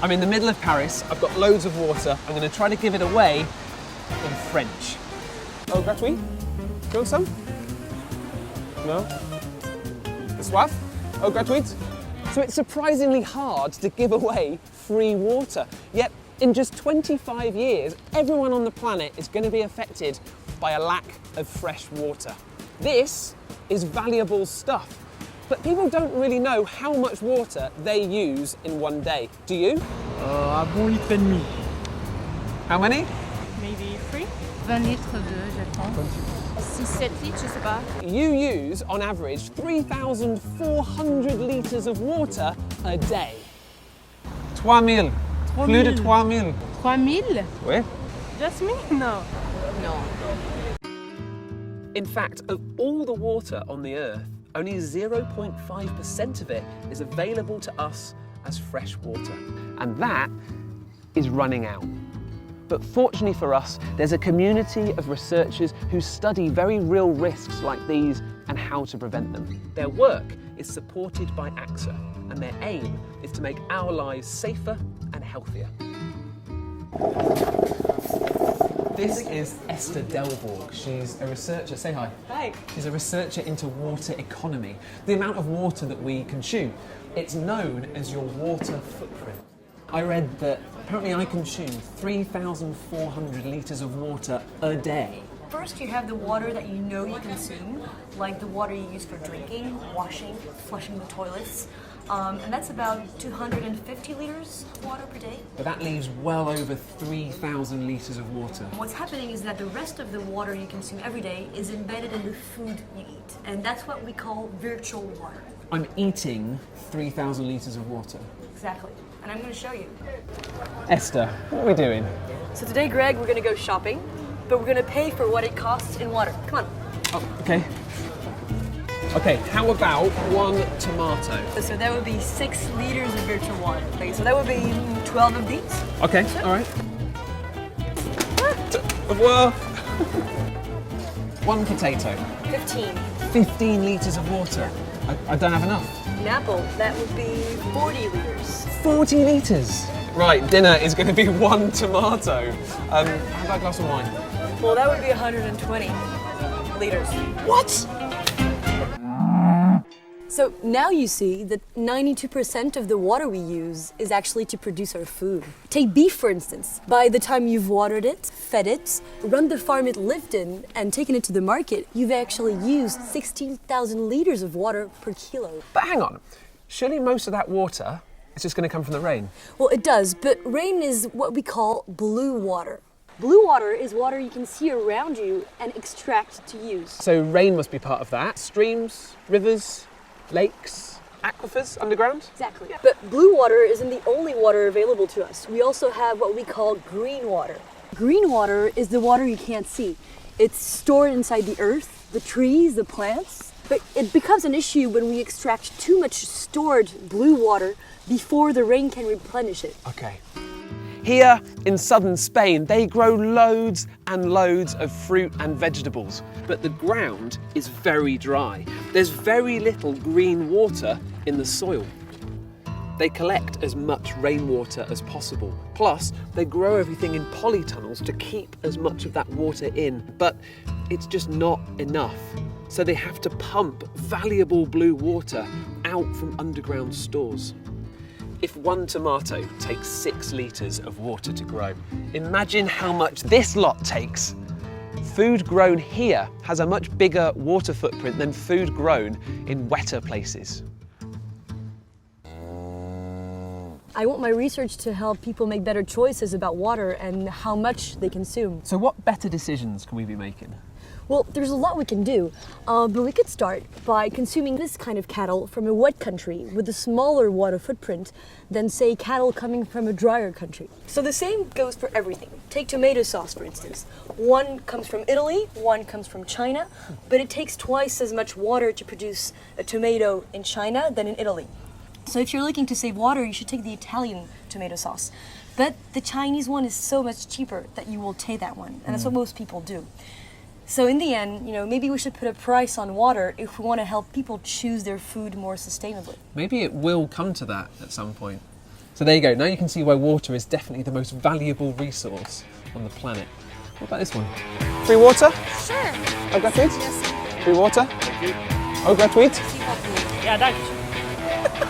I'm in the middle of Paris, I've got loads of water, I'm going to try to give it away in French. Oh, gratuit? Do you want some? No? Soif? Oh, gratuit? So it's surprisingly hard to give away free water, yet in just 25 years, everyone on the planet is going to be affected by a lack of fresh water. This is valuable stuff. But people don't really know how much water they use in one day. Do you? Un bon litre et demi. How many? Maybe 3? 20 litres d'eau, je pense. 6-7 litres, je sais pas. You use, on average, 3,400 litres of water a day. 3,000. Plus de 3,000. 3000? Oui. Just me? No. No. In fact, of all the water on the Earth, only 0.5% of it is available to us as fresh water. And that is running out. But fortunately for us, there's a community of researchers who study very real risks like these and how to prevent them. Their work is supported by AXA, and their aim is to make our lives safer and healthier. This is Esther Delbourg. She's a researcher. Say hi. Hi. She's a researcher into water economy, the amount of water that we consume. It's known as your water footprint. I read that apparently I consume 3,400 litres of water a day. First, you have the water that you know you consume, like the water you use for drinking, washing, flushing the toilets. And that's about 250 litres of water per day. But that leaves well over 3,000 litres of water. What's happening is that the rest of the water you consume every day is embedded in the food you eat. And that's what we call virtual water. I'm eating 3,000 litres of water. Exactly. And I'm going to show you. Esther, what are we doing? So today, Greg, we're going to go shopping, but we're going to pay for what it costs in water. Come on. Oh, okay. Okay, how about 1 tomato? So that would be 6 litres of virtual water. Okay, so that would be 12 of these. Okay, all right. Au revoir. 1 potato. 15. 15 litres of water. I don't have enough. An apple, that would be 40 litres. 40 litres. Right, dinner is going to be 1 tomato. How about a glass of wine? Well, that would be 120 litres. What? So now you see that 92% of the water we use is actually to produce our food. Take beef, for instance. By the time you've watered it, fed it, run the farm it lived in, and taken it to the market, you've actually used 16,000 litres of water per kilo. But hang on, surely most of that water is just going to come from the rain? Well, it does, but rain is what we call blue water. Blue water is water you can see around you and extract to use. So rain must be part of that. Streams, rivers, lakes, aquifers underground? Exactly. But blue water isn't the only water available to us. We also have what we call green water. Green water is the water you can't see. It's stored inside the earth, the trees, the plants. But it becomes an issue when we extract too much stored blue water before the rain can replenish it. Okay. Here in southern Spain, they grow loads and loads of fruit and vegetables, but the ground is very dry. There's very little green water in the soil. They collect as much rainwater as possible. Plus, they grow everything in polytunnels to keep as much of that water in, but it's just not enough. So they have to pump valuable blue water out from underground stores. If 1 tomato takes 6 litres of water to grow, imagine how much this lot takes. Food grown here has a much bigger water footprint than food grown in wetter places. I want my research to help people make better choices about water and how much they consume. So what better decisions can we be making? Well, there's a lot we can do, but we could start by consuming this kind of cattle from a wet country with a smaller water footprint than, say, cattle coming from a drier country. So the same goes for everything. Take tomato sauce, for instance. One comes from Italy, one comes from China, but it takes twice as much water to produce a tomato in China than in Italy. So if you're looking to save water, you should take the Italian tomato sauce. But the Chinese one is so much cheaper that you will take that one, and that's what most people do. So in the end, maybe we should put a price on water if we want to help people choose their food more sustainably. Maybe it will come to that at some point. So there you go. Now you can see why water is definitely the most valuable resource on the planet. What about this one? Free water? Sure. Oh, gratuit? Free water? Oh, gratuit? Ja, danke schön.